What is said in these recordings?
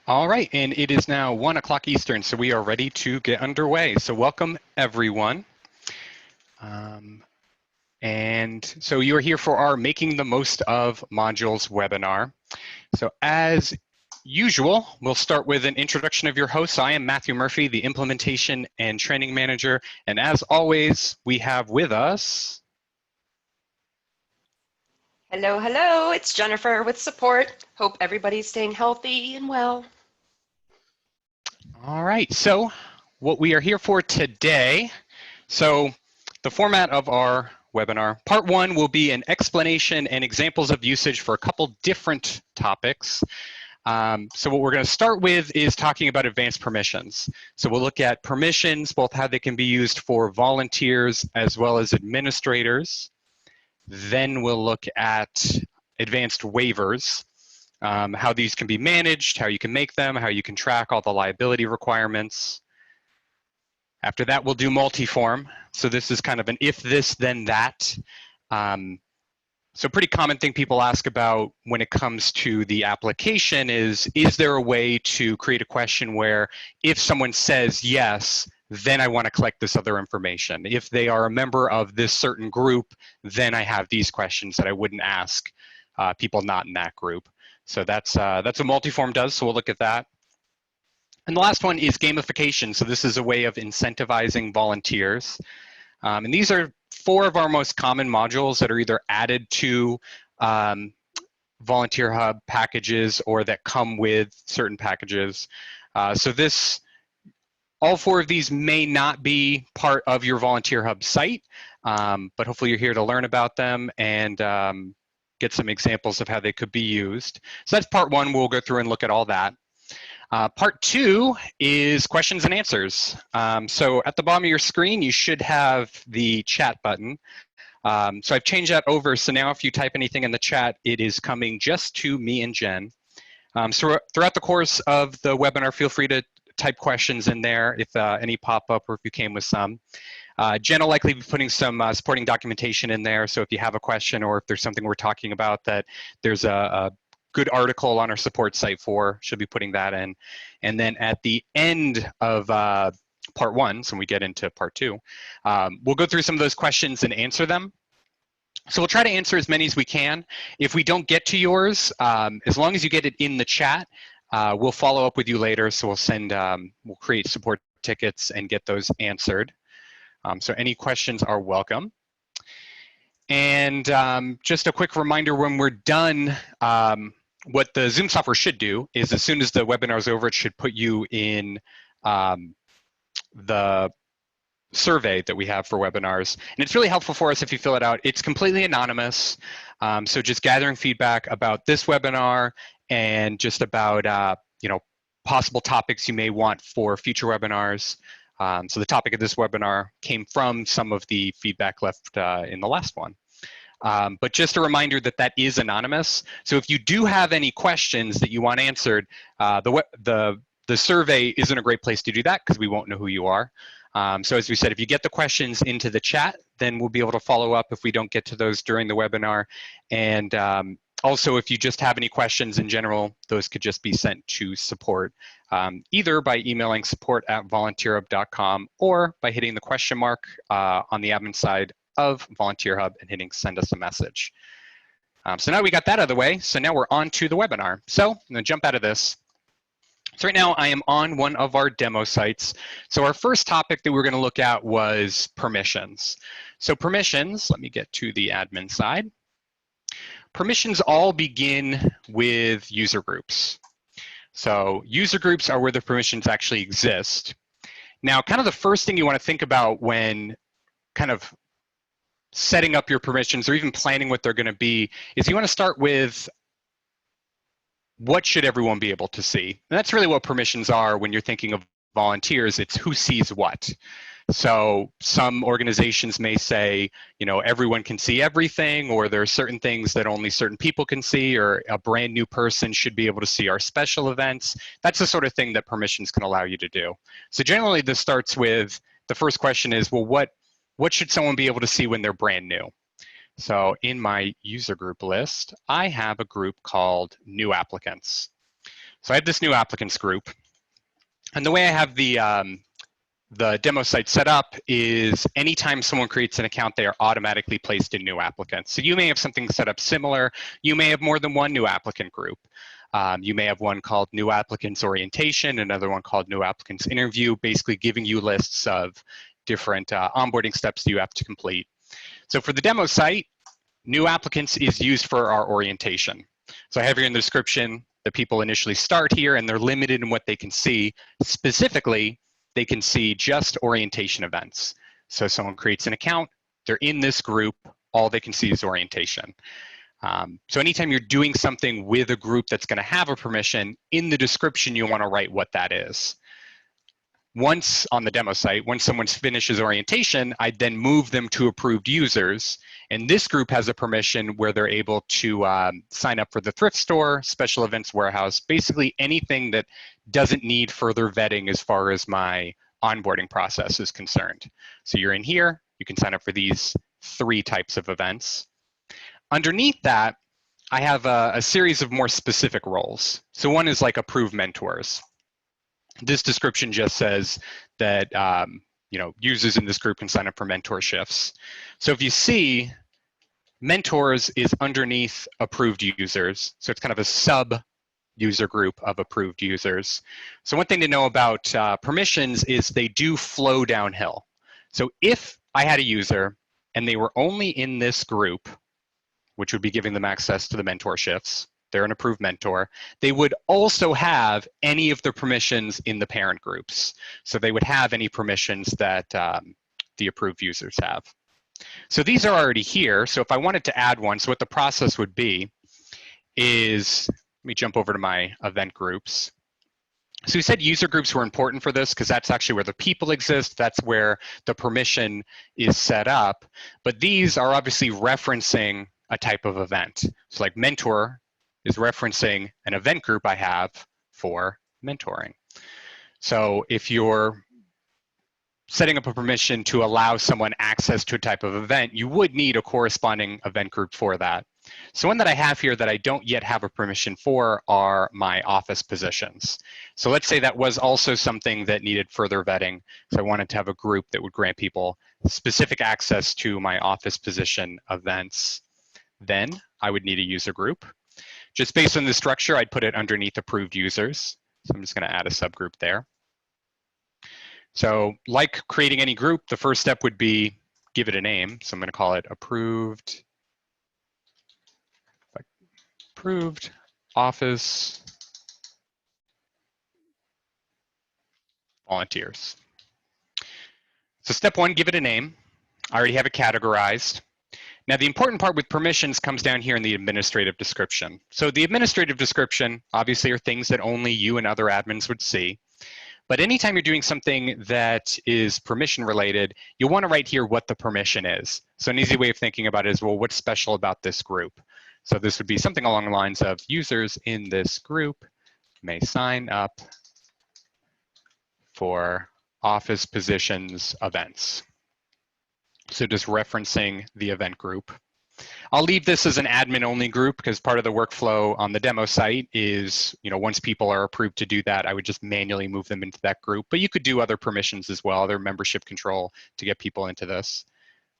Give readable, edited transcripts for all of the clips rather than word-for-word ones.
All right, and it is now 1 o'clock Eastern, so we are ready to get underway. So welcome, everyone. And so you're here for our Making the Most of Modules webinar. So as usual, we'll start with an introduction of your hosts. I am Matthew Murphy, the Implementation and Training Manager. And as always, we have with us... Hello, hello, it's Jennifer with support. Hope everybody's staying healthy and well. All right, so what we are here for today, so the format of our webinar, part one will be an explanation and examples of usage for a couple different topics. So what we're going to start with is talking about advanced permissions. So we'll look at permissions, both how they can be used for volunteers as well as administrators. Then we'll look at advanced waivers, how these can be managed, how you can make them, how you can track all the liability requirements. After that, we'll do multiform. So this is kind of an if this, then that. So pretty common thing people ask about when it comes to the application is there a way to create a question where if someone says yes, then I want to collect this other information. If they are a member of this certain group, then I have these questions that I wouldn't ask people not in that group. So that's what Multiform does, so we'll look at that. And the last one is gamification. So this is a way of incentivizing volunteers. And these are 4 of our most common modules that are either added to VolunteerHub packages or that come with certain packages. So all 4 of these may not be part of your VolunteerHub site, but hopefully you're here to learn about them and get some examples of how they could be used. So that's part 1. We'll go through and look at all that. Part 2 is questions and answers. So at the bottom of your screen, you should have the chat button. So I've changed that over. So now if you type anything in the chat, it is coming just to me and Jen. So throughout the course of the webinar, feel free to type questions in there if any pop up or if you came with some. Jen will likely be putting some supporting documentation in there. So if you have a question or if there's something we're talking about that there's a good article on our support site for, she'll be putting that in. And then at the end of part 1, so when we get into part 2, we'll go through some of those questions and answer them. So we'll try to answer as many as we can. If we don't get to yours, as long as you get it in the chat, we'll follow up with you later. So we'll create support tickets and get those answered. So any questions are welcome. And just a quick reminder, when we're done, what the Zoom software should do is as soon as the webinar is over, it should put you in the survey that we have for webinars. And it's really helpful for us if you fill it out. It's completely anonymous. So just gathering feedback about this webinar and just about possible topics you may want for future webinars. So the topic of this webinar came from some of the feedback left in the last one. But just a reminder that that is anonymous. So if you do have any questions that you want answered, the survey isn't a great place to do that because we won't know who you are. So as we said, if you get the questions into the chat, then we'll be able to follow up if we don't get to those during the webinar. And also, if you just have any questions in general, those could just be sent to support, either by emailing support@volunteerhub.com or by hitting the question mark on the admin side of VolunteerHub and hitting send us a message. So now we got that out of the way. So now we're on to the webinar. So I'm gonna jump out of this. So right now I am on one of our demo sites. So our first topic that we're gonna look at was permissions. So permissions, let me get to the admin side. Permissions all begin with user groups. So user groups are where the permissions actually exist. Now, kind of the first thing you want to think about when kind of setting up your permissions or even planning what they're going to be is you want to start with what should everyone be able to see? And that's really what permissions are when you're thinking of volunteers. It's who sees what. So some organizations may say, everyone can see everything, or there are certain things that only certain people can see, or a brand new person should be able to see our special events. That's the sort of thing that permissions can allow you to do. So generally this starts with, the first question is, well, what should someone be able to see when they're brand new? So in my user group list, I have a group called new applicants. So I have this new applicants group. And the way I have the demo site set up is anytime someone creates an account, they are automatically placed in new applicants. So you may have something set up similar. You may have more than one new applicant group. You may have one called New Applicants Orientation, another one called New Applicants Interview, basically giving you lists of different onboarding steps you have to complete. So for the demo site, New Applicants is used for our orientation. So I have here in the description, the people initially start here and they're limited in what they can see. Specifically, they can see just orientation events. So someone creates an account, they're in this group, all they can see is orientation. So anytime you're doing something with a group that's going to have a permission, in the description you want to write what that is. Once on the demo site, when someone finishes orientation, I then move them to approved users. And this group has a permission where they're able to sign up for the thrift store, special events warehouse, basically anything that doesn't need further vetting as far as my onboarding process is concerned. So you're in here, you can sign up for these 3 types of events. Underneath that, I have a series of more specific roles. So one is like approved mentors. This description just says that users in this group can sign up for mentorships. So if you see, mentors is underneath approved users. So it's kind of a sub user group of approved users. So one thing to know about permissions is they do flow downhill. So if I had a user and they were only in this group, which would be giving them access to the mentorships, they're an approved mentor, they would also have any of the permissions in the parent groups. So they would have any permissions that the approved users have. So these are already here. So if I wanted to add one, so what the process would be is, let me jump over to my event groups. So we said user groups were important for this because that's actually where the people exist. That's where the permission is set up. But these are obviously referencing a type of event. So like mentor is referencing an event group I have for mentoring. So if you're setting up a permission to allow someone access to a type of event, you would need a corresponding event group for that. So one that I have here that I don't yet have a permission for are my office positions. So let's say that was also something that needed further vetting. So I wanted to have a group that would grant people specific access to my office position events. Then I would need a user group. Just based on the structure, I'd put it underneath approved users. So I'm just going to add a subgroup there. So like creating any group, the first step would be give it a name. So I'm going to call it approved office volunteers. So step 1, give it a name. I already have it categorized. Now the important part with permissions comes down here in the administrative description. So the administrative description obviously are things that only you and other admins would see. But anytime you're doing something that is permission related, you want to write here what the permission is. So an easy way of thinking about it is, well, what's special about this group? So this would be something along the lines of users in this group may sign up for office positions events. So just referencing the event group. I'll leave this as an admin only group because part of the workflow on the demo site is, once people are approved to do that, I would just manually move them into that group. But you could do other permissions as well, other membership control to get people into this.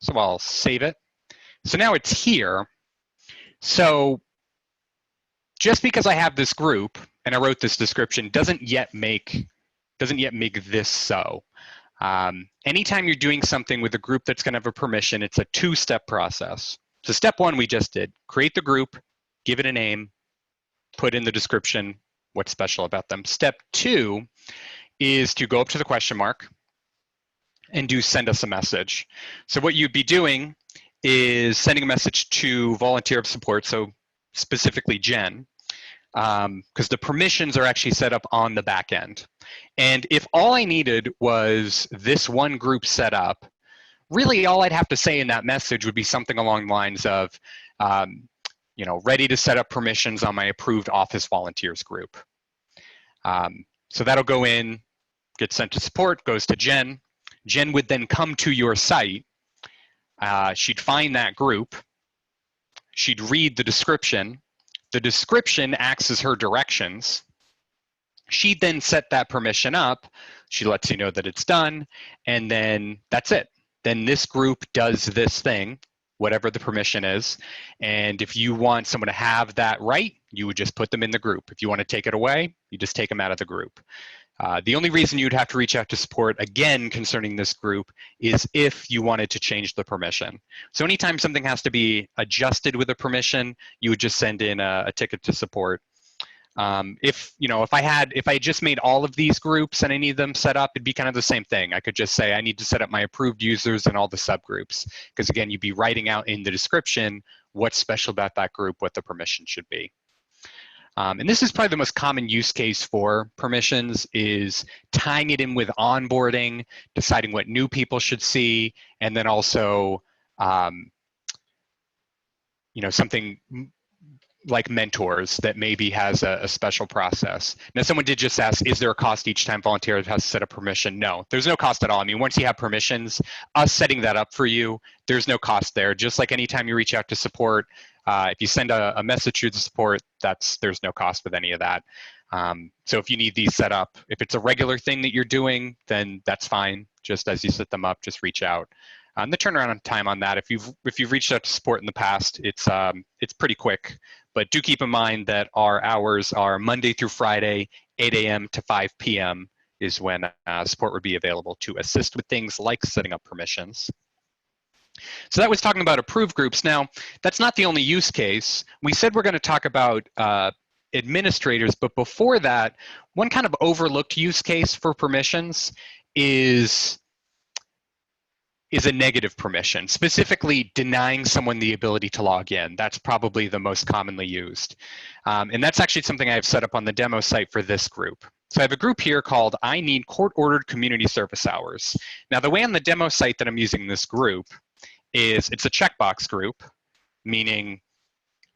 So I'll save it. So now it's here. So just because I have this group and I wrote this description doesn't yet make this so. Anytime you're doing something with a group that's going to have a permission, it's a 2-step process. So step 1 we just did, create the group, give it a name, put in the description what's special about them. Step 2 is to go up to the question mark and do send us a message. So what you'd be doing is sending a message to VolunteerHub support, so specifically Jen, because the permissions are actually set up on the back end. And if all I needed was this one group set up, really all I'd have to say in that message would be something along the lines of, ready to set up permissions on my approved office volunteers group. So that'll go in, get sent to support, goes to Jen. Jen would then come to your site. She'd find that group. She'd read the description. The description acts as her directions. She then set that permission up. She lets you know that it's done, and then that's it. Then this group does this thing, whatever the permission is. And if you want someone to have that right, you would just put them in the group. If you want to take it away, you just take them out of the group. The only reason you'd have to reach out to support, again, concerning this group, is if you wanted to change the permission. So anytime something has to be adjusted with a permission, you would just send in a ticket to support. If I just made all of these groups and I need them set up, it'd be kind of the same thing. I could just say I need to set up my approved users and all the subgroups, because again, you'd be writing out in the description what's special about that group, what the permission should be. And this is probably the most common use case for permissions, is tying it in with onboarding, deciding what new people should see, and then also something like mentors that maybe has a special process. Now, someone did just ask, is there a cost each time volunteer has to set a permission? No, there's no cost at all. I mean, once you have permissions, us setting that up for you, there's no cost there. Just like anytime you reach out to support, if you send a message to the support, there's no cost with any of that. So if you need these set up, if it's a regular thing that you're doing, then that's fine. Just as you set them up, just reach out. The turnaround time on that, if you've reached out to support in the past, it's pretty quick. But do keep in mind that our hours are Monday through Friday, 8 a.m. to 5 p.m. is when support would be available to assist with things like setting up permissions. So that was talking about approved groups. Now, that's not the only use case. We said we're going to talk about administrators, but before that, one kind of overlooked use case for permissions is a negative permission, specifically denying someone the ability to log in. That's probably the most commonly used. And that's actually something I have set up on the demo site for this group. So I have a group here called I Need Court-Ordered Community Service Hours. Now, the way on the demo site that I'm using this group is it's a checkbox group, meaning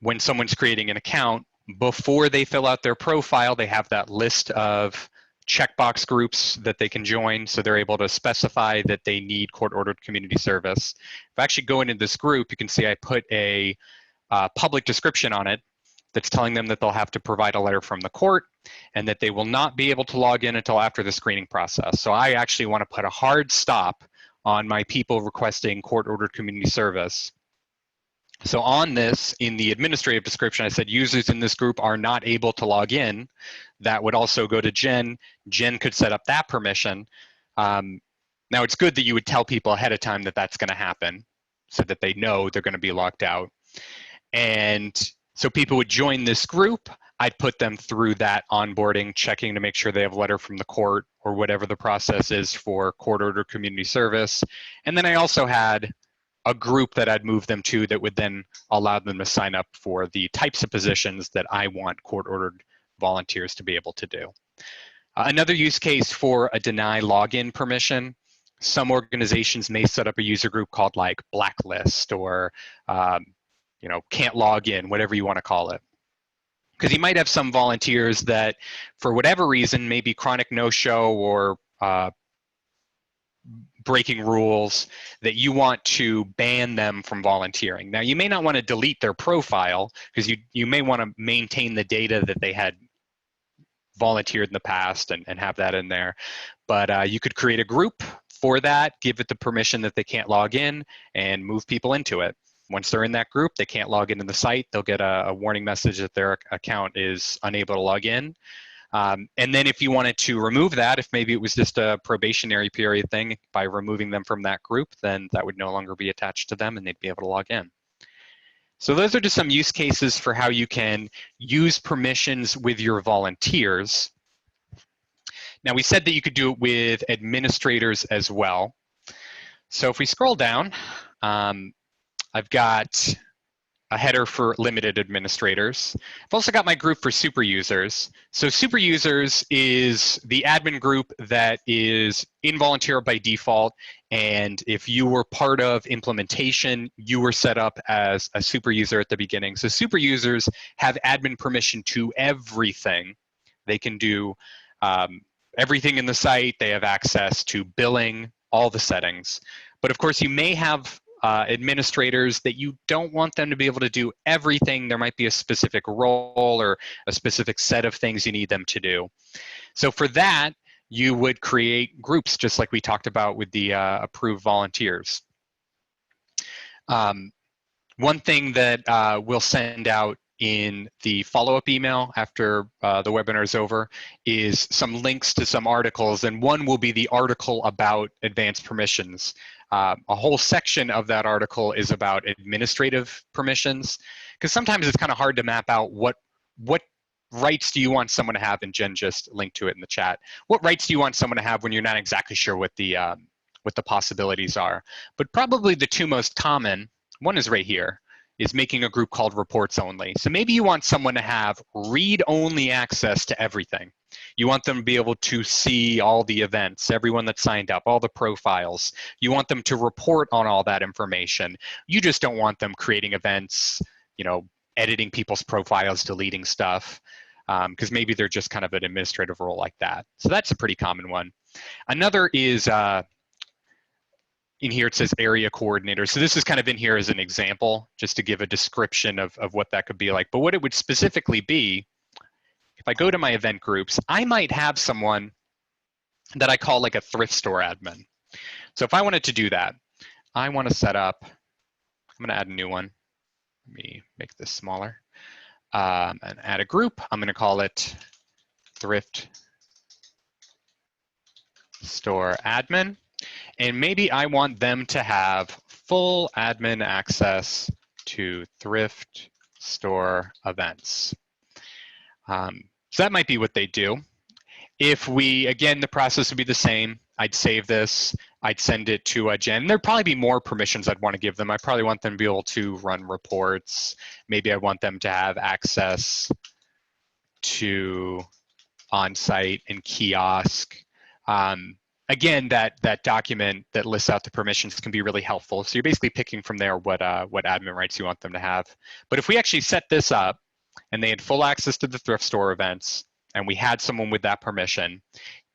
when someone's creating an account, before they fill out their profile, they have that list of checkbox groups that they can join, so they're able to specify that they need court-ordered community service. If I actually go into this group, you can see I put a public description on it that's telling them that they'll have to provide a letter from the court and that they will not be able to log in until after the screening process. So I actually want to put a hard stop on my people requesting court-ordered community service. So on this, in the administrative description, I said users in this group are not able to log in. That would also go to Jen. Jen could set up that permission. Now, it's good that you would tell people ahead of time that that's going to happen so that they know they're going to be locked out. And so people would join this group. I'd put them through that onboarding, checking to make sure they have a letter from the court or whatever the process is for court-ordered community service. And then I also had a group that I'd move them to that would then allow them to sign up for the types of positions that I want court-ordered volunteers to be able to do. Another use case for a deny login permission, some organizations may set up a user group called like blacklist or can't log in, whatever you want to call it. Because you might have some volunteers that for whatever reason, maybe chronic no-show or breaking rules, that you want to ban them from volunteering. Now, you may not want to delete their profile because you may want to maintain the data that they had volunteered in the past and have that in there. But you could create a group for that, give it the permission that they can't log in, and move people into it. Once they're in that group, they can't log into the site. They'll get a warning message that their account is unable to log in. And then if you wanted to remove that, if maybe it was just a probationary period thing, by removing them from that group, then that would no longer be attached to them and they'd be able to log in. So those are just some use cases for how you can use permissions with your volunteers. Now, we said that you could do it with administrators as well. So if we scroll down, I've got a header for limited administrators. I've also got my group for super users. So super users is the admin group that is in VolunteerHub by default. And if you were part of implementation, you were set up as a super user at the beginning. So super users have admin permission to everything. They can do everything in the site. They have access to billing, all the settings. But of course, you may have administrators that you don't want them to be able to do everything. There might be a specific role or a specific set of things you need them to do. So for that, you would create groups just like we talked about with the approved volunteers. One thing that we'll send out in the follow-up email after the webinar is over is some links to some articles, and one will be the article about advanced permissions. A whole section of that article is about administrative permissions, because sometimes it's kind of hard to map out what rights do you want someone to have, and Jen just linked to it in the chat. What rights do you want someone to have when you're not exactly sure what the possibilities are? But probably the two most common, one is right here, is making a group called reports only. So maybe you want someone to have read-only access to everything. You want them to be able to see all the events, everyone that signed up, all the profiles. You want them to report on all that information. You just don't want them creating events, you know, editing people's profiles, deleting stuff, because maybe they're just kind of an administrative role like that. So that's a pretty common one. Another is, in here it says area coordinator. So this is kind of in here as an example, just to give a description of what that could be like. But what it would specifically be, if I go to my event groups, I might have someone that I call like a thrift store admin. So if I wanted to do that, I want to set up, I'm going to add a new one. Let me make this smaller. And add a group. I'm going to call it thrift store admin. And maybe I want them to have full admin access to thrift store events. So that might be what they do. If we, again, the process would be the same. I'd save this. I'd send it to Jen. There'd probably be more permissions I'd want to give them. I probably want them to be able to run reports. Maybe I want them to have access to on-site and kiosk. Again, that document that lists out the permissions can be really helpful. So you're basically picking from there what admin rights you want them to have. But if we actually set this up and they had full access to the thrift store events, and we had someone with that permission,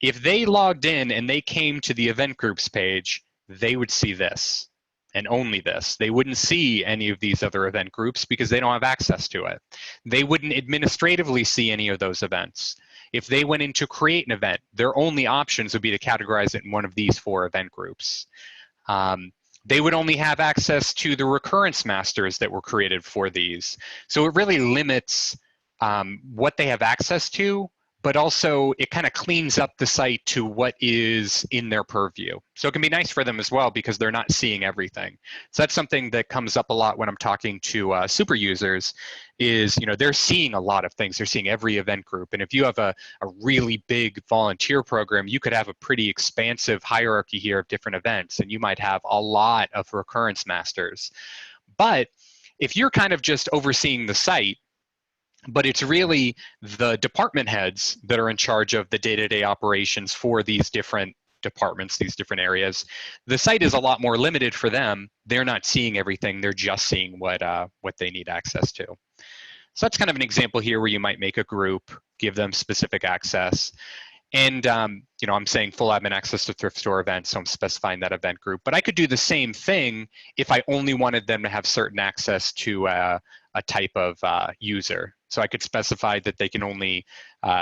if they logged in and they came to the event groups page, they would see this and only this. They wouldn't see any of these other event groups because they don't have access to it. They wouldn't administratively see any of those events. If they went in to create an event, their only options would be to categorize it in one of these 4 event groups. They would only have access to the recurrence masters that were created for these. So it really limits what they have access to, but also it kind of cleans up the site to what is in their purview. So it can be nice for them as well because they're not seeing everything. So that's something that comes up a lot when I'm talking to super users is, you know, they're seeing a lot of things. They're seeing every event group. And if you have a really big volunteer program, you could have a pretty expansive hierarchy here of different events, and you might have a lot of recurrence masters. But if you're kind of just overseeing the site, but it's really the department heads that are in charge of the day-to-day operations for these different departments, these different areas. The site is a lot more limited for them. They're not seeing everything. They're just seeing what they need access to. So that's kind of an example here where you might make a group, give them specific access. And you know, I'm saying full admin access to thrift store events, so I'm specifying that event group. But I could do the same thing if I only wanted them to have certain access to a type of user. So I could specify that they can only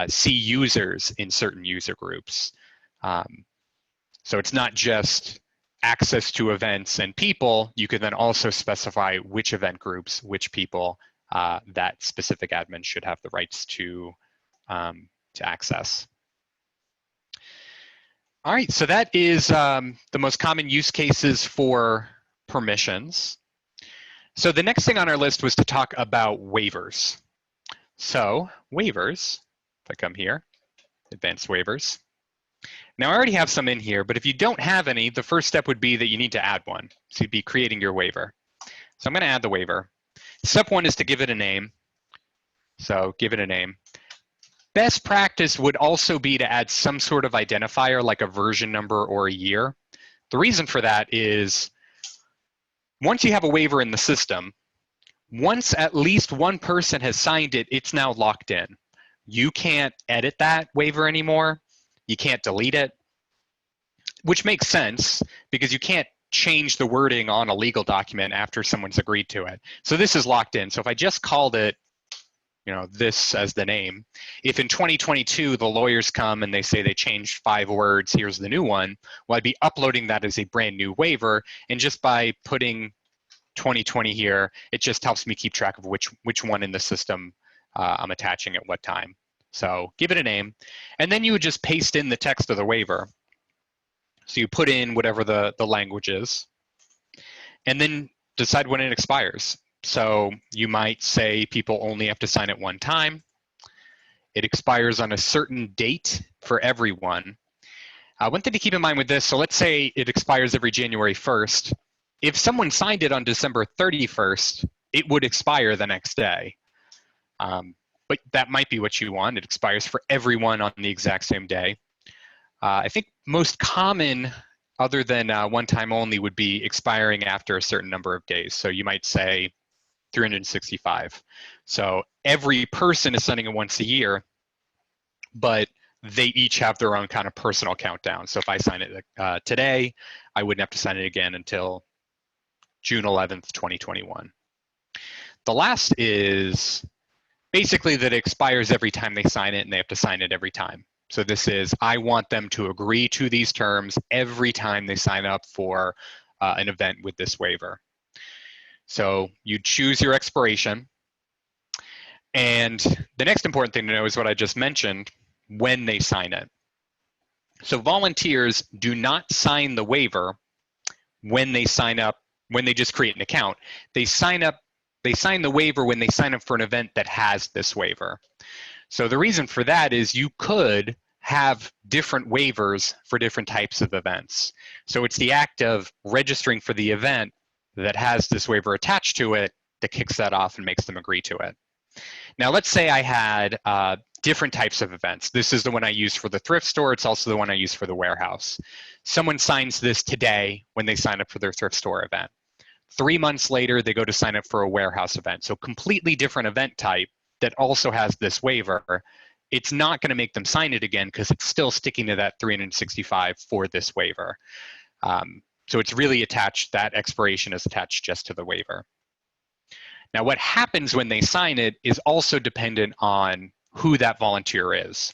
see users in certain user groups. So it's not just access to events and people. You could then also specify which event groups, which people that specific admin should have the rights to access. All right, so that is the most common use cases for permissions. So the next thing on our list was to talk about waivers. So waivers, if I come here, advanced waivers. Now I already have some in here, but if you don't have any, the first step would be that you need to add one. So you'd be creating your waiver. So I'm gonna add the waiver. Step 1 is to give it a name. So give it a name. Best practice would also be to add some sort of identifier like a version number or a year. The reason for that is once you have a waiver in the system, once at least one person has signed it, it's now locked in. You can't edit that waiver anymore. You can't delete it, which makes sense because you can't change the wording on a legal document after someone's agreed to it. So this is locked in. So if I just called it this as the name. If in 2022 the lawyers come and they say they changed 5 words, here's the new one, well, I'd be uploading that as a brand new waiver, and just by putting 2020 here, it just helps me keep track of which one in the system I'm attaching at what time. So give it a name, and then you would just paste in the text of the waiver. So you put in whatever the language is, and then decide when it expires. So you might say people only have to sign it one time. It expires on a certain date for everyone. One thing to keep in mind with this, so let's say it expires every January 1st. If someone signed it on December 31st, it would expire the next day. But that might be what you want. It expires for everyone on the exact same day. I think most common, other than one time only, would be expiring after a certain number of days. So you might say 365. So every person is signing it once a year, but they each have their own kind of personal countdown. So if I sign it today, I wouldn't have to sign it again until June 11th, 2021. The last is basically that it expires every time they sign it, and they have to sign it every time. So this is, I want them to agree to these terms every time they sign up for an event with this waiver. So you choose your expiration. And the next important thing to know is what I just mentioned, when they sign it. So volunteers do not sign the waiver when they sign up, when they just create an account. They sign the waiver when they sign up for an event that has this waiver. So the reason for that is you could have different waivers for different types of events. So it's the act of registering for the event that has this waiver attached to it that kicks that off and makes them agree to it. Now let's say I had different types of events. This is the one I use for the thrift store. It's also the one I use for the warehouse. Someone signs this today when they sign up for their thrift store event. 3 months later, they go to sign up for a warehouse event. So completely different event type that also has this waiver. It's not going to make them sign it again because it's still sticking to that 365 for this waiver. So it's really attached, that expiration is attached just to the waiver. Now what happens when they sign it is also dependent on who that volunteer is,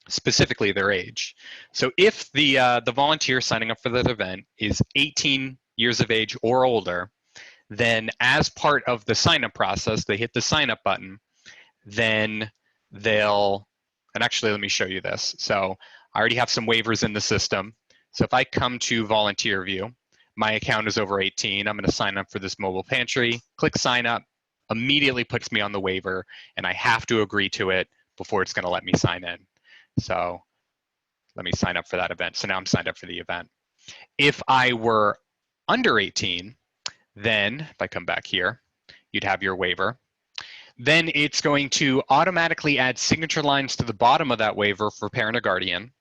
specifically their age. So if the volunteer signing up for that event is 18 years of age or older, then as part of the sign-up process, they hit the sign-up button, then they'll, and actually let me show you this. So I already have some waivers in the system. So if I come to volunteer view, my account is over 18, I'm gonna sign up for this mobile pantry, click sign up, immediately puts me on the waiver, and I have to agree to it before it's gonna let me sign in. So let me sign up for that event. So now I'm signed up for the event. If I were under 18, then if I come back here, you'd have your waiver. Then it's going to automatically add signature lines to the bottom of that waiver for parent or guardian.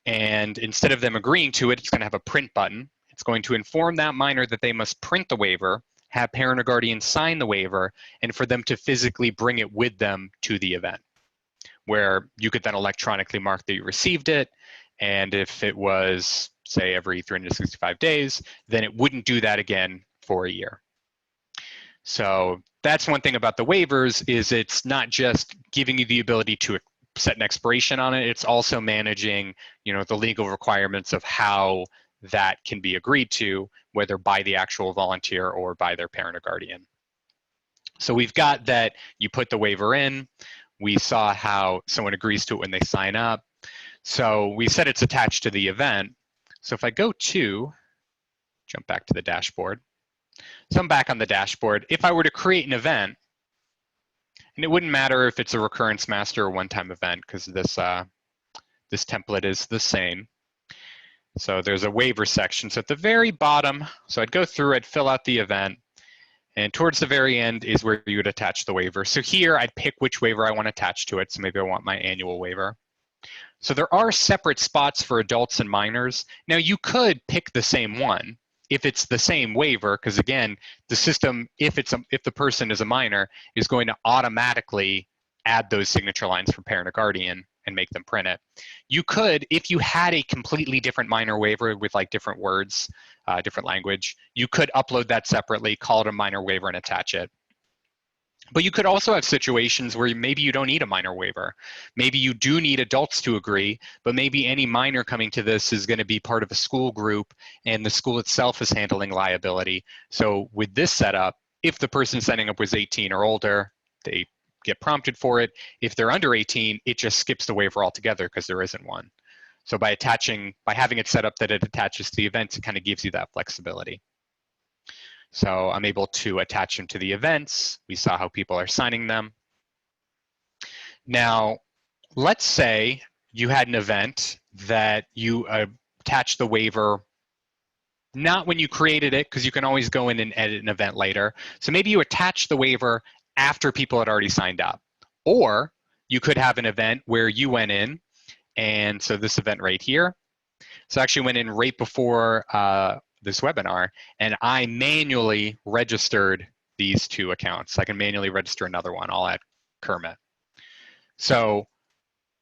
And instead of them agreeing to it, it's gonna have a print button. It's going to inform that minor that they must print the waiver, have parent or guardian sign the waiver, and for them to physically bring it with them to the event, where you could then electronically mark that you received it. And if it was, say, every 365 days, then it wouldn't do that again for a year. So that's one thing about the waivers, is it's not just giving you the ability to set an expiration on it, it's also managing, the legal requirements of how that can be agreed to, whether by the actual volunteer or by their parent or guardian. So we've got that you put the waiver in, we saw how someone agrees to it when they sign up. So we said it's attached to the event. So if I go to, jump back to the dashboard. So I'm back on the dashboard. If I were to create an event, and it wouldn't matter if it's a recurrence master or one-time event, because this template is the same. So there's a waiver section. So at the very bottom, so I'd go through, I'd fill out the event, and towards the very end is where you would attach the waiver. So here I'd pick which waiver I want attached to it. So maybe I want my annual waiver. So there are separate spots for adults and minors. Now you could pick the same one if it's the same waiver, because again, the system, if the person is a minor, is going to automatically add those signature lines for parent or guardian and make them print it. You could, if you had a completely different minor waiver with like different words, different language, you could upload that separately, call it a minor waiver and attach it. But you could also have situations where maybe you don't need a minor waiver. Maybe you do need adults to agree, but maybe any minor coming to this is going to be part of a school group and the school itself is handling liability. So with this setup, if the person signing up was 18 or older, they get prompted for it. If they're under 18, it just skips the waiver altogether because there isn't one. So by having it set up that it attaches to the events, it kind of gives you that flexibility. So I'm able to attach them to the events. We saw how people are signing them. Now, let's say you had an event that you attached the waiver not when you created it, because you can always go in and edit an event later. So maybe you attach the waiver after people had already signed up. Or you could have an event where you went in, and so this event right here. So I actually went in right before this webinar, and I manually registered these two accounts. I can manually register another one. I'll add Kermit. So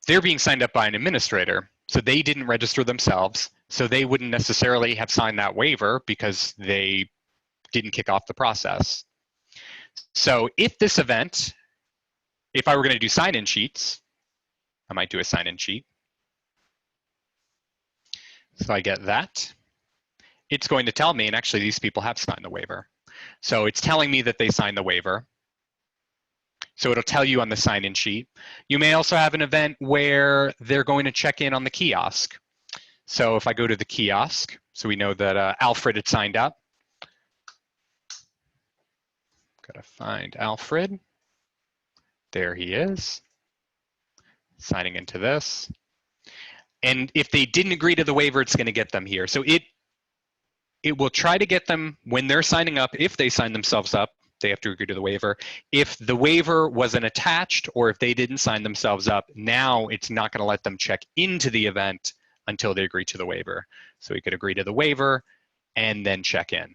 they're being signed up by an administrator, so they didn't register themselves, so they wouldn't necessarily have signed that waiver because they didn't kick off the process. So if this event, if I were going to do sign-in sheets, I might do a sign-in sheet. So I get that. It's going to tell me, and actually these people have signed the waiver. So it's telling me that they signed the waiver. So it'll tell you on the sign-in sheet. You may also have an event where they're going to check in on the kiosk. So if I go to the kiosk, so we know that Alfred had signed up. Gotta find Alfred. There he is, signing into this. And if they didn't agree to the waiver, it's gonna get them here. So it will try to get them when they're signing up. If they sign themselves up, they have to agree to the waiver. If the waiver wasn't attached or if they didn't sign themselves up, now it's not gonna let them check into the event until they agree to the waiver. So we could agree to the waiver and then check in.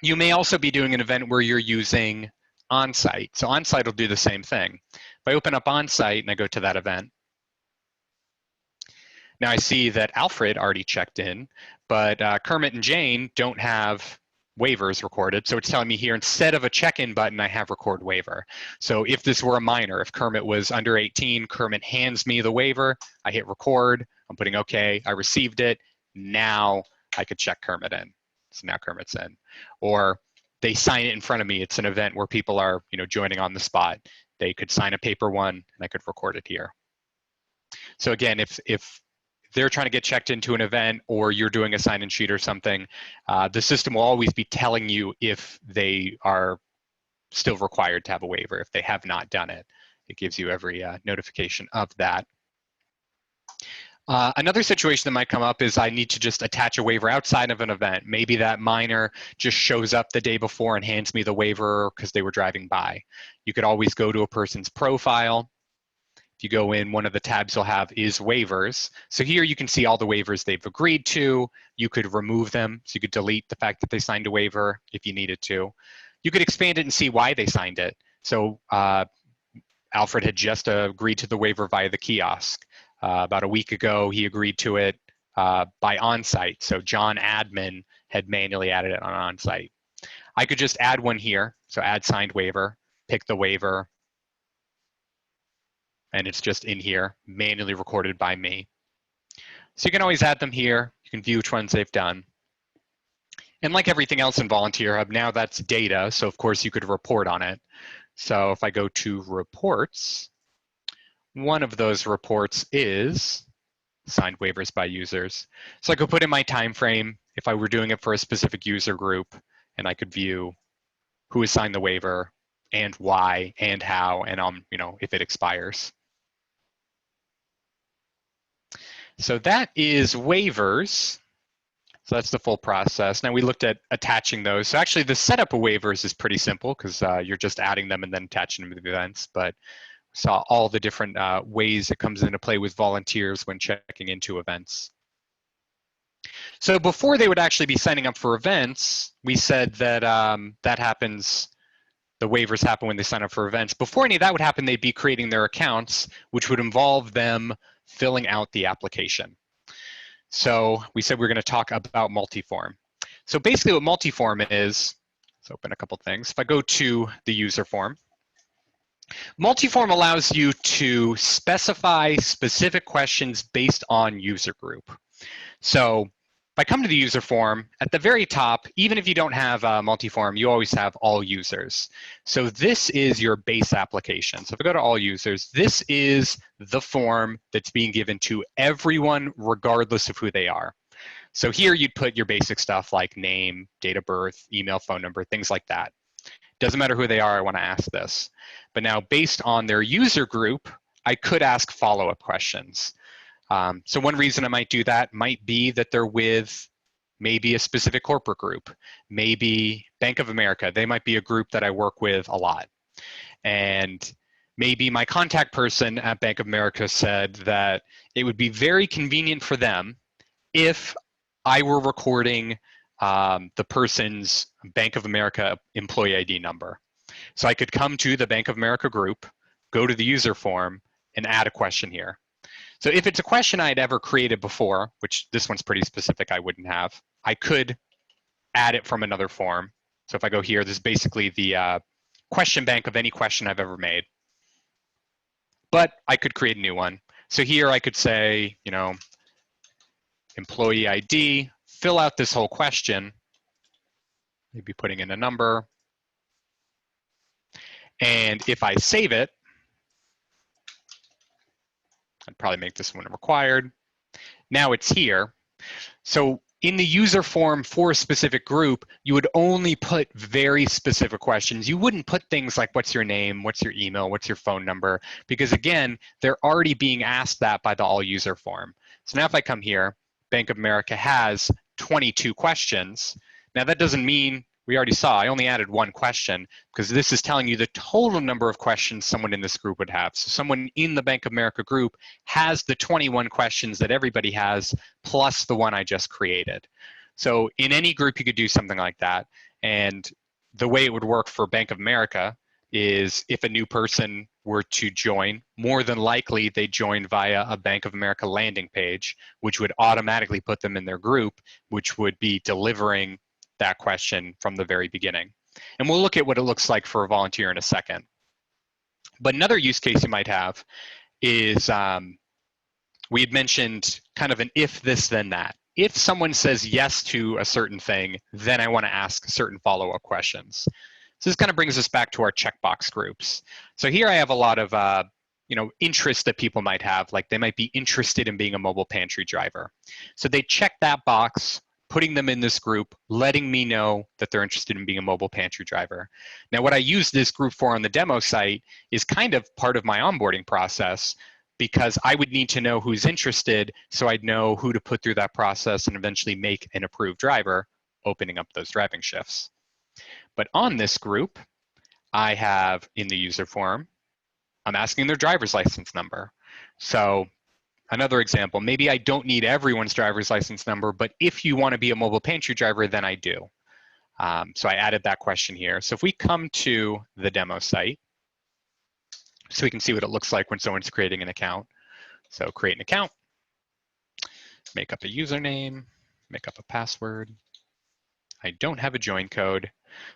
You may also be doing an event where you're using onsite. So onsite will do the same thing. If I open up onsite and I go to that event, now I see that Alfred already checked in, but Kermit and Jane don't have waivers recorded. So it's telling me here, instead of a check-in button, I have record waiver. So if this were a minor, if Kermit was under 18, Kermit hands me the waiver, I hit record, I'm putting okay, I received it, now I could check Kermit in. So now Kermit's in. Or they sign it in front of me. It's an event where people are, joining on the spot. They could sign a paper one, and I could record it here. So again, if they're trying to get checked into an event or you're doing a sign-in sheet or something, the system will always be telling you if they are still required to have a waiver. If they have not done it, it gives you every notification of that. Another situation that might come up is I need to just attach a waiver outside of an event. Maybe that minor just shows up the day before and hands me the waiver because they were driving by. You could always go to a person's profile. If you go in, one of the tabs you'll have is waivers. So here you can see all the waivers they've agreed to. You could remove them. So you could delete the fact that they signed a waiver if you needed to. You could expand it and see why they signed it. So Alfred had just agreed to the waiver via the kiosk. About a week ago, he agreed to it by onsite. So John admin had manually added it on onsite. I could just add one here. So add signed waiver, pick the waiver, and it's just in here, manually recorded by me. So you can always add them here. You can view which ones they've done. And like everything else in VolunteerHub, now that's data. So of course you could report on it. So if I go to reports, one of those reports is signed waivers by users. So I could put in my time frame if I were doing it for a specific user group, and I could view who has signed the waiver and why and how, and if it expires. So that is waivers. So that's the full process. Now we looked at attaching those. So actually the setup of waivers is pretty simple because you're just adding them and then attaching them to the events, but saw all the different ways it comes into play with volunteers when checking into events. So before they would actually be signing up for events, we said that that happens, the waivers happen when they sign up for events. Before any of that would happen, they'd be creating their accounts, which would involve them filling out the application. So we said we're going to talk about Multiform. So basically what Multiform is, Let's open a couple things. If I go to the user form, Multiform allows you to specify specific questions based on user group. So if I come to the user form, at the very top, even if you don't have Multiform, you always have all users. So this is your base application. So if I go to all users, this is the form that's being given to everyone regardless of who they are. So here you'd put your basic stuff like name, date of birth, email, phone number, things like that. Doesn't matter who they are, I want to ask this. But now based on their user group, I could ask follow-up questions. So one reason I might do that might be that they're with maybe a specific corporate group, maybe Bank of America. They might be a group that I work with a lot. And maybe my contact person at Bank of America said that it would be very convenient for them if I were recording the person's Bank of America employee ID number. So I could come to the Bank of America group, go to the user form, and add a question here. So if it's a question I'd ever created before, which this one's pretty specific, I wouldn't have, I could add it from another form. So if I go here, this is basically the question bank of any question I've ever made. But I could create a new one. So here I could say, you know, employee ID, fill out this whole question, maybe putting in a number. And if I save it, I'd probably make this one required. Now it's here. So in the user form for a specific group, you would only put very specific questions. You wouldn't put things like what's your name, what's your email, what's your phone number, because again, they're already being asked that by the all user form. So now if I come here, Bank of America has 22 questions. Now that doesn't mean, we already saw, I only added one question because this is telling you the total number of questions someone in this group would have. So someone in the Bank of America group has the 21 questions that everybody has plus the one I just created. So in any group you could do something like that. And the way it would work for Bank of America is if a new person were to join, more than likely they joined via a Bank of America landing page, which would automatically put them in their group, which would be delivering that question from the very beginning. And we'll look at what it looks like for a volunteer in a second. But another use case you might have is, we had mentioned kind of an if this, then that. If someone says yes to a certain thing, then I want to ask certain follow-up questions. So this kind of brings us back to our checkbox groups. So here I have a lot of interests that people might have, like they might be interested in being a mobile pantry driver. So they check that box, putting them in this group, letting me know that they're interested in being a mobile pantry driver. Now, what I use this group for on the demo site is kind of part of my onboarding process because I would need to know who's interested so I'd know who to put through that process and eventually make an approved driver, opening up those driving shifts. But on this group, I have in the user form, I'm asking their driver's license number. So another example, maybe I don't need everyone's driver's license number, but if you want to be a mobile pantry driver, then I do. So I added that question here. So if we come to the demo site, so we can see what it looks like when someone's creating an account. So create an account, make up a username, make up a password. I don't have a join code.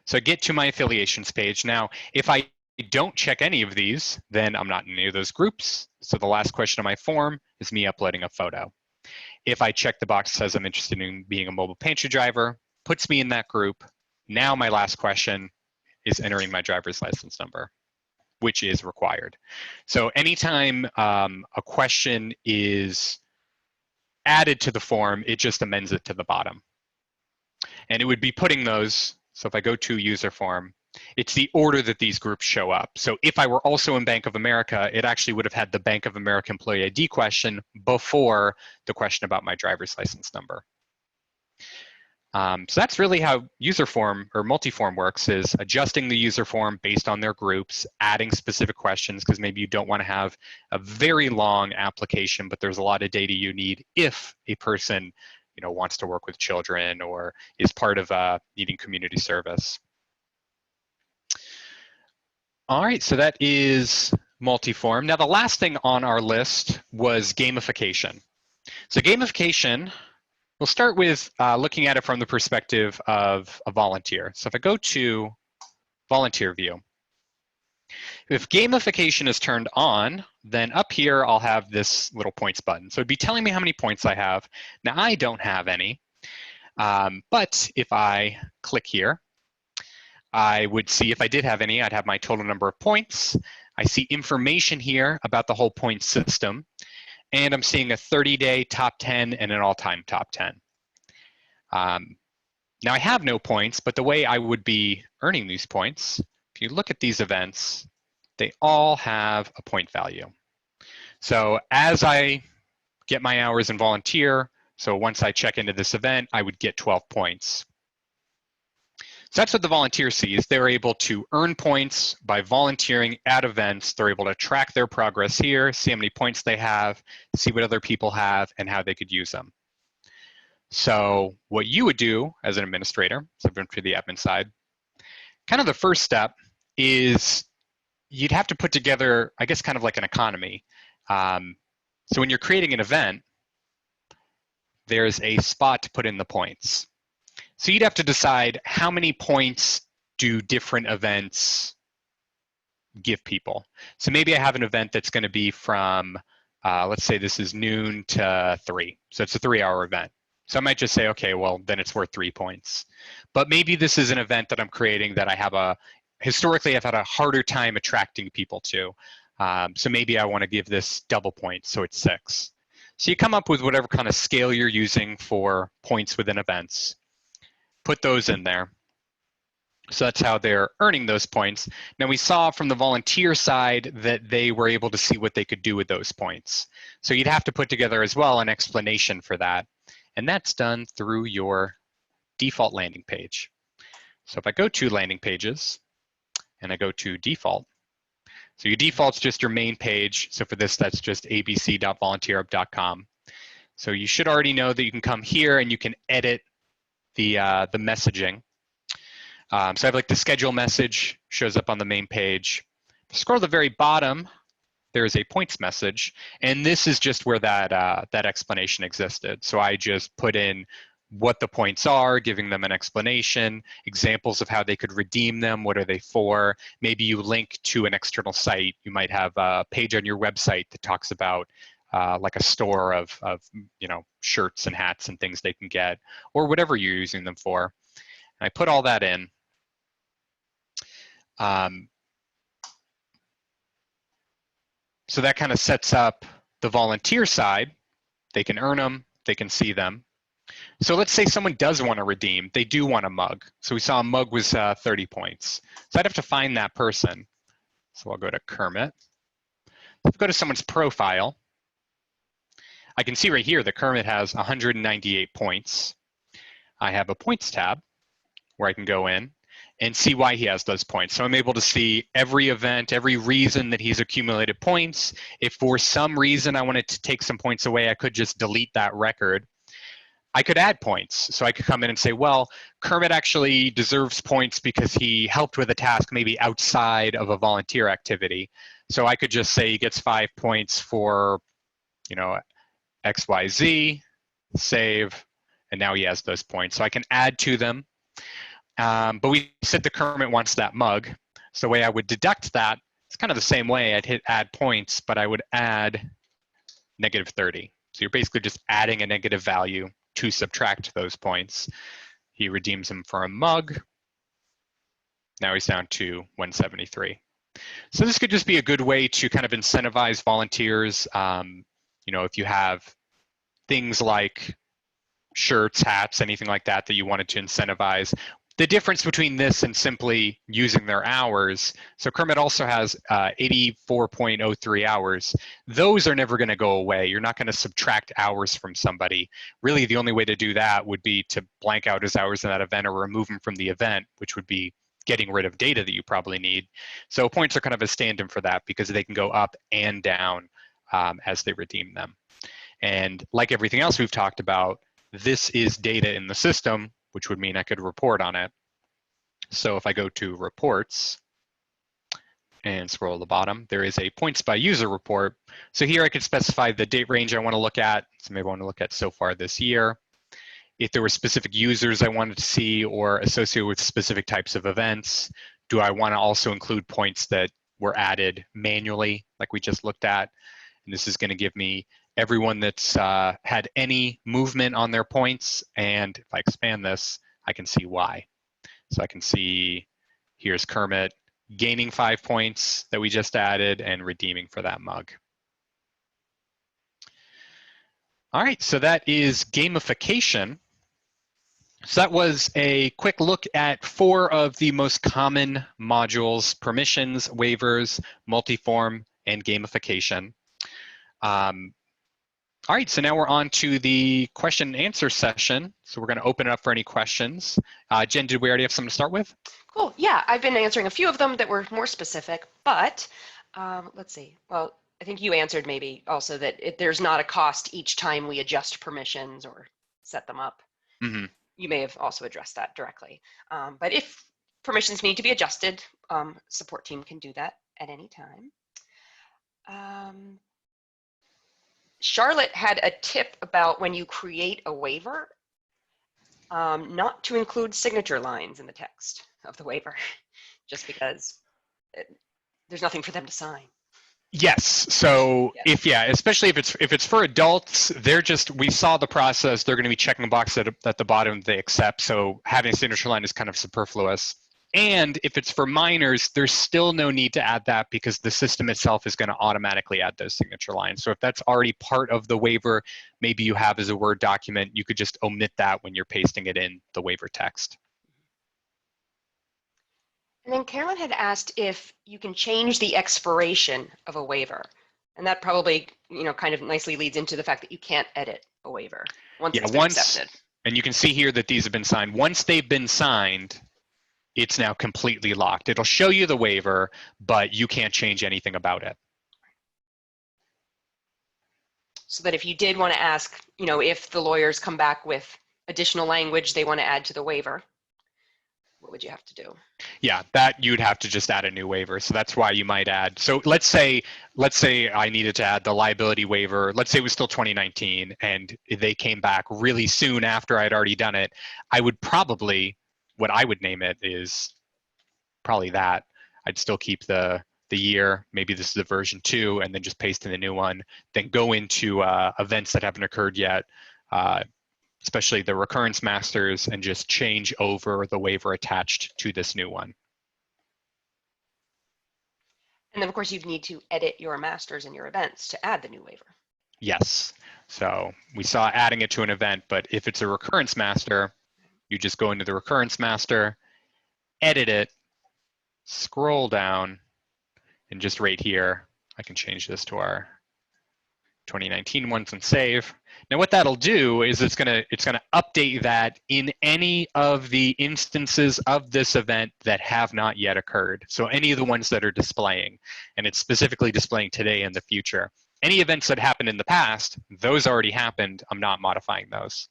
So I get to my affiliations page. Now, if I don't check any of these, then I'm not in any of those groups. So the last question on my form is me uploading a photo. If I check the box that says I'm interested in being a mobile pantry driver, puts me in that group. Now my last question is entering my driver's license number, which is required. So anytime a question is added to the form, it just amends it to the bottom. And it would be putting those, so if I go to user form, it's the order that these groups show up. So if I were also in Bank of America, it actually would have had the Bank of America employee ID question before the question about my driver's license number. So that's really how user form or multiform works, is adjusting the user form based on their groups, adding specific questions, because maybe you don't want to have a very long application, but there's a lot of data you need if a person wants to work with children or is part of needing community service. All right, so that is multiform. Now the last thing on our list was gamification. So gamification We'll start with looking at it from the perspective of a volunteer. So if I go to volunteer view, if gamification is turned on, then up here I'll have this little points button. So it'd be telling me how many points I have. Now I don't have any, but if I click here, I would see if I did have any, I'd have my total number of points. I see information here about the whole point system, and I'm seeing a 30-day top 10 and an all-time top 10. Now I have no points, but the way I would be earning these points, if you look at these events, they all have a point value. So as I get my hours in volunteer, so once I check into this event, I would get 12 points. So that's what the volunteer sees. They're able to earn points by volunteering at events. They're able to track their progress here, see how many points they have, see what other people have, and how they could use them. So what you would do as an administrator, so for the admin side, kind of the first step is you'd have to put together, I guess, kind of like an economy. So when you're creating an event, there's a spot to put in the points. So you'd have to decide how many points do different events give people. So maybe I have an event that's going to be from, let's say this is noon to 3. So it's a 3-hour event. So I might just say, okay, well, then it's worth 3 points. But maybe this is an event that I'm creating that I have historically I've had a harder time attracting people to. So maybe I want to give this double points, so it's 6. So you come up with whatever kind of scale you're using for points within events. Put those in there. So that's how they're earning those points. Now we saw from the volunteer side that they were able to see what they could do with those points. So you'd have to put together as well an explanation for that. And that's done through your default landing page. So if I go to landing pages and I go to default, so your default's just your main page. So for this, that's just abc.volunteerhub.com. So you should already know that you can come here and you can edit the messaging. So I have like the schedule message shows up on the main page. Scroll to the very bottom, there's a points message, and this is just where that explanation existed. So I just put in what the points are, giving them an explanation, examples of how they could redeem them, what are they for. Maybe you link to an external site. You might have a page on your website that talks about like a store of shirts and hats and things they can get, or whatever you're using them for. And I put all that in. So that kind of sets up the volunteer side. They can earn them, they can see them. So let's say someone does want to redeem, they do want a mug. So we saw a mug was 30 points. So I'd have to find that person. So I'll go to Kermit. Let's go to someone's profile. I can see right here that Kermit has 198 points. I have a points tab where I can go in and see why he has those points. So I'm able to see every event, every reason that he's accumulated points. If for some reason I wanted to take some points away, I could just delete that record. I could add points. So I could come in and say, well, Kermit actually deserves points because he helped with a task maybe outside of a volunteer activity. So I could just say he gets 5 points for, XYZ, save, and now he has those points. So I can add to them. But we said the Kermit wants that mug. So the way I would deduct that, it's kind of the same way. I'd hit add points, but I would add -30. So you're basically just adding a negative value to subtract those points. He redeems them for a mug. Now he's down to 173. So this could just be a good way to kind of incentivize volunteers. If you have things like shirts, hats, anything like that that you wanted to incentivize. The difference between this and simply using their hours, so Kermit also has 84.03 hours. Those are never going to go away. You're not going to subtract hours from somebody. Really, the only way to do that would be to blank out his hours in that event or remove them from the event, which would be getting rid of data that you probably need. So points are kind of a stand-in for that because they can go up and down as they redeem them. And like everything else we've talked about, this is data in the system, which would mean I could report on it. So if I go to reports and scroll to the bottom, there is a points by user report. So here I could specify the date range I want to look at. So maybe I want to look at so far this year. if there were specific users I wanted to see or associated with specific types of events. Do I want to also include points that were added manually, like we just looked at? And this is going to give me everyone that's had any movement on their points. And if I expand this, I can see why. So I can see here's Kermit gaining 5 points that we just added and redeeming for that mug. All right, so that is gamification. So that was a quick look at 4 of the most common modules: permissions, waivers, multiform, and gamification. All right, so now we're on to the question and answer session. So we're going to open it up for any questions. Jen, did we already have something to start with? Cool. Yeah, I've been answering a few of them that were more specific, but let's see. Well, I think you answered maybe also that there's not a cost each time we adjust permissions or set them up. Mm-hmm. You may have also addressed that directly. But if permissions need to be adjusted, support team can do that at any time. Charlotte had a tip about when you create a waiver, not to include signature lines in the text of the waiver, just because there's nothing for them to sign. Yes. So especially if it's for adults, we saw the process. They're going to be checking a box at the bottom they accept. So having a signature line is kind of superfluous. And if it's for minors, there's still no need to add that because the system itself is going to automatically add those signature lines. So if that's already part of the waiver, maybe you have as a Word document, you could just omit that when you're pasting it in the waiver text. And then Carolyn had asked if you can change the expiration of a waiver. And that probably, kind of nicely leads into the fact that you can't edit a waiver once it's been accepted. And you can see here that these have been signed. Once they've been signed, it's now completely locked. It'll show you the waiver, but you can't change anything about it. So that if you did want to ask, if the lawyers come back with additional language they want to add to the waiver, what would you have to do? Yeah, that you'd have to just add a new waiver. So that's why you might add. So let's say I needed to add the liability waiver. Let's say it was still 2019 and they came back really soon after I'd already done it. I would probably, what I would name it is probably that. I'd still keep the year. Maybe this is the version 2 and then just paste in the new one. Then go into events that haven't occurred yet. Especially the recurrence masters, and just change over the waiver attached to this new one. And then of course you'd need to edit your masters and your events to add the new waiver. Yes, so we saw adding it to an event, but if it's a recurrence master, you just go into the recurrence master, edit it, scroll down, and just right here, I can change this to our 2019 ones and save. Now what that'll do is it's gonna update that in any of the instances of this event that have not yet occurred. So any of the ones that are displaying, and it's specifically displaying today and the future. Any events that happened in the past, those already happened. I'm not modifying those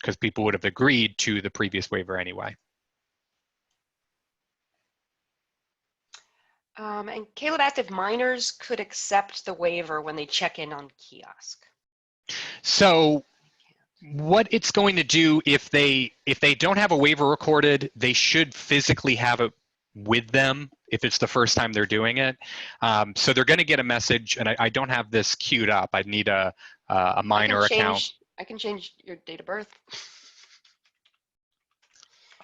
because people would have agreed to the previous waiver anyway. And Caleb asked if minors could accept the waiver when they check in on kiosk. So what it's going to do, if they don't have a waiver recorded, they should physically have it with them if it's the first time they're doing it. So they're going to get a message, and I don't have this queued up. I'd need a minor account. I can change your date of birth.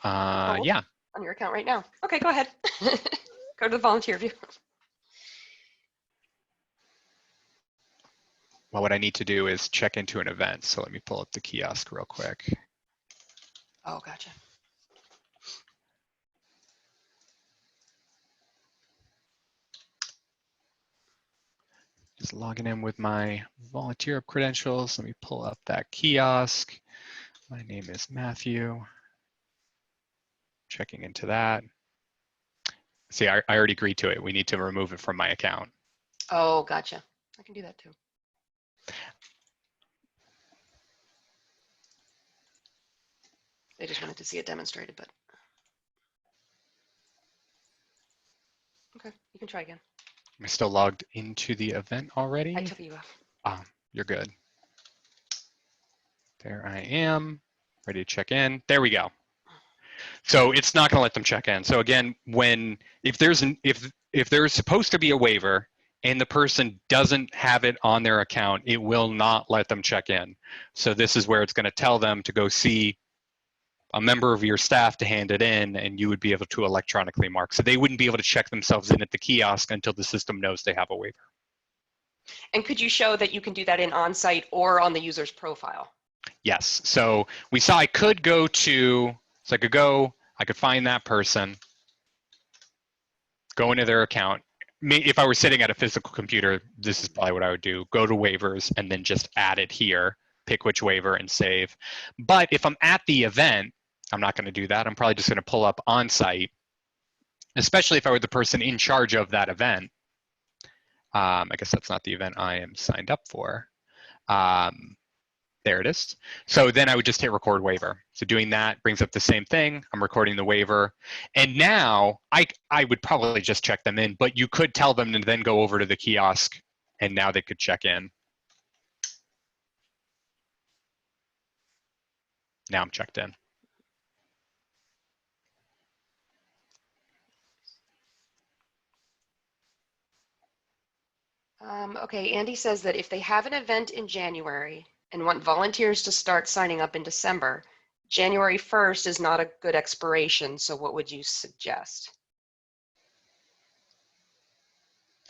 Yeah. On your account right now. Okay, go ahead. Go to the volunteer view. Well, what I need to do is check into an event. So let me pull up the kiosk real quick. Oh, gotcha. Just logging in with my VolunteerHub credentials. Let me pull up that kiosk. My name is Matthew. Checking into that. See, I already agreed to it. We need to remove it from my account. Oh, gotcha. I can do that too. They just wanted to see it demonstrated, but. Okay, you can try again. Am I still logged into the event already? I took you off. Ah, you're good. There I am. Ready to check in. There we go. So it's not going to let them check in. So again, if there's supposed to be a waiver and the person doesn't have it on their account, it will not let them check in. So this is where it's going to tell them to go see a member of your staff to hand it in, and you would be able to electronically mark. So they wouldn't be able to check themselves in at the kiosk until the system knows they have a waiver. And could you show that you can do that in on-site or on the user's profile? Yes. So we saw I could go to, so I could find that person, go into their account. If I were sitting at a physical computer, this is probably what I would do. Go to waivers and then just add it here, pick which waiver and save. But if I'm at the event, I'm not going to do that. I'm probably just going to pull up on-site, especially if I were the person in charge of that event. I guess that's not the event I am signed up for. There it is. So then I would just hit record waiver. So doing that brings up the same thing. I'm recording the waiver. And now I would probably just check them in, but you could tell them to then go over to the kiosk and now they could check in. Now I'm checked in. Okay, Andy says that if they have an event in January and want volunteers to start signing up in December, January 1st is not a good expiration, so what would you suggest?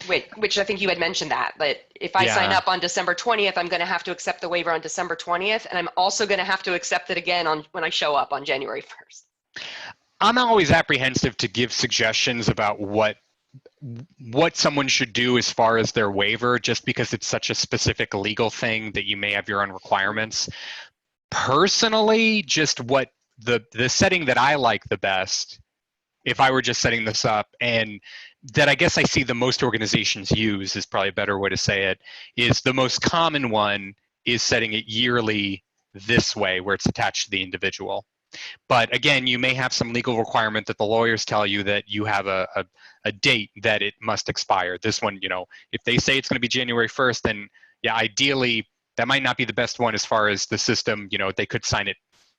Which I think you had mentioned that if I sign up on December 20th, I'm going to have to accept the waiver on December 20th, and I'm also going to have to accept it again when I show up on January 1st. I'm always apprehensive to give suggestions about what someone should do as far as their waiver, just because it's such a specific legal thing that you may have your own requirements. Personally, just what the setting that I like the best, if I were just setting this up, and that I guess I see the most organizations use is probably a better way to say it, is the most common one is setting it yearly this way where it's attached to the individual. But again, you may have some legal requirement that the lawyers tell you that you have a date that it must expire. This one, if they say it's going to be January 1st, then yeah, ideally that might not be the best one as far as the system. They could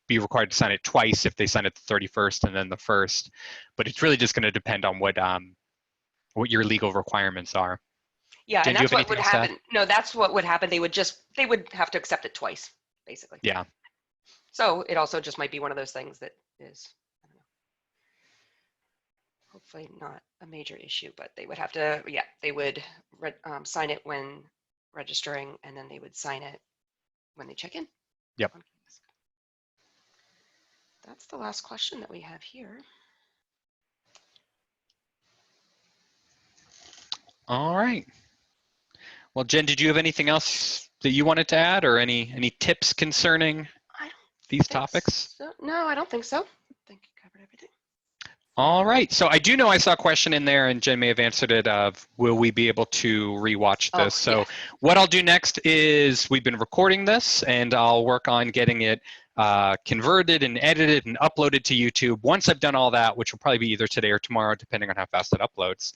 be required to sign it twice if they sign it the 31st and then the 1st. But it's really just going to depend on what your legal requirements are. Yeah, and that's what would happen. No, that's what would happen. They would have to accept it twice, basically. Yeah. So it also just might be one of those things that is, I don't know, hopefully not a major issue, but they would have to, they would sign it when registering, and then they would sign it when they check in. Yep. That's the last question that we have here. All right. Well, Jen, did you have anything else that you wanted to add, or any tips concerning these topics? So. No, I don't think so. I think you covered everything. All right. So I do know I saw a question in there, and Jen may have answered it, of will we be able to rewatch this? So what I'll do next is we've been recording this, and I'll work on getting it converted and edited and uploaded to YouTube. Once I've done all that, which will probably be either today or tomorrow, depending on how fast it uploads,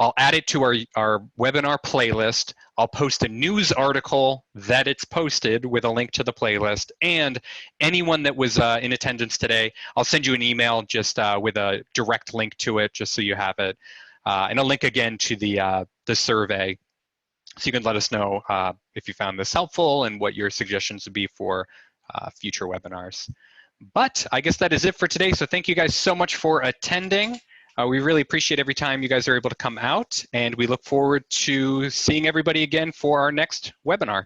I'll add it to our webinar playlist. I'll post a news article that it's posted with a link to the playlist, and anyone that was in attendance today, I'll send you an email just with a direct link to it, just so you have it, and a link again to the survey, so you can let us know if you found this helpful and what your suggestions would be for future webinars. But I guess that is it for today. So thank you guys so much for attending. We really appreciate every time you guys are able to come out, and we look forward to seeing everybody again for our next webinar.